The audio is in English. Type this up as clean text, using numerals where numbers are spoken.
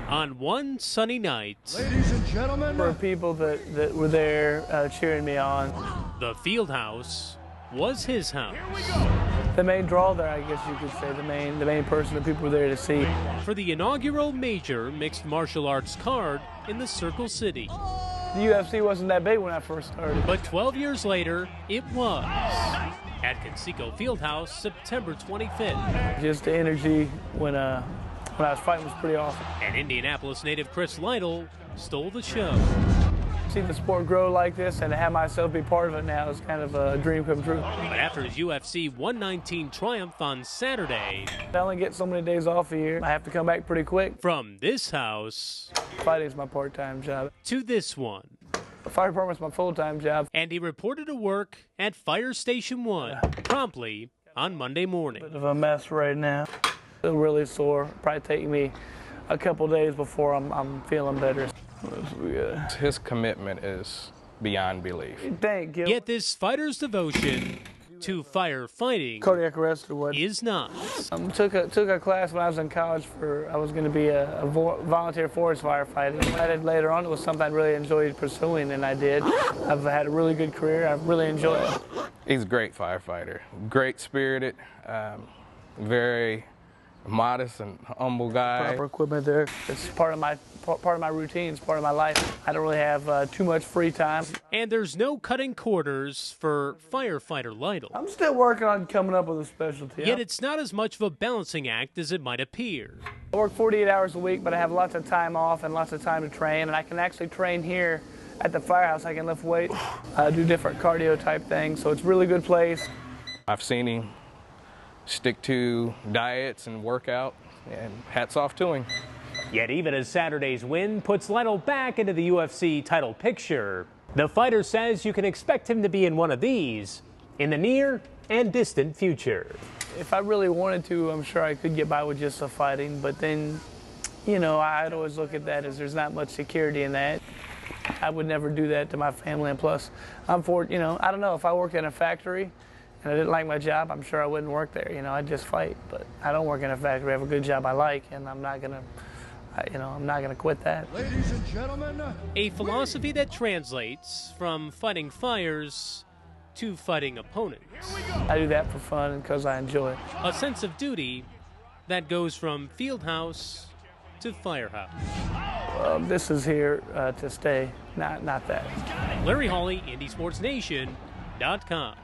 On one sunny night, Ladies and gentlemen, for people that were there cheering me on. the Firehouse was his house. The main draw there, I guess you could say, the main person that people were there to see. For the inaugural major mixed martial arts card in the Circle City. The UFC wasn't that big when I first started. But 12 years later, it was. At Conseco Fieldhouse, September 25th. Just the energy when I was fighting was pretty awesome. And Indianapolis native Chris Lytle stole the show. See the sport grow like this and to have myself be part of it now is kind of a dream come true. But after his UFC 119 triumph on Saturday, I only get so many days off a year. I have to come back pretty quick. from this house Fighting's my part-time job. to this one, The fire department's my full-time job. and he reported to work at Fire Station 1 promptly on Monday morning. Bit of a mess right now. Still really sore. Probably take me a couple days before I'm feeling better. His commitment is beyond belief. Thank you. Yet this fighter's devotion to firefighting Cardiac arrest or what? is not. Took a class when I was in college I was going to be a volunteer forest firefighter. I did later on. It was something I really enjoyed pursuing, and I did. I've had a really good career. I've really enjoyed it. He's a great firefighter, great spirited, very modest and humble guy. Proper equipment there. It's part of my routine. It's part of my life. I don't really have too much free time. And there's no cutting corners for firefighter Lytle. I'm still working on coming up with a specialty. Yet it's not as much of a balancing act as it might appear. I work 48 hours a week, but I have lots of time off and lots of time to train, and I can actually train here at the Firehouse. I can lift weights, do different cardio type things, so it's a really good place. I've seen him stick to diets and workout, and hats off to him. Yet even as Saturday's win puts Lytle back into the UFC title picture, the fighter says you can expect him to be in one of these in the near and distant future. If I really wanted to, I'm sure I could get by with just the fighting, but then, you know, I'd always look at that as there's not much security in that. I would never do that to my family, and plus, I don't know, if I worked in a factory and I didn't like my job, I'm sure I wouldn't work there. You know, I'd just fight. But I don't work in a factory. I have a good job I like, and I'm not gonna quit that. ladies and gentlemen, A philosophy that translates from fighting fires to fighting opponents. I do that for fun and because I enjoy it. A sense of duty that goes from Fieldhouse to Firehouse. This is here to stay, not that. Larry Hawley, IndySportsNation.com.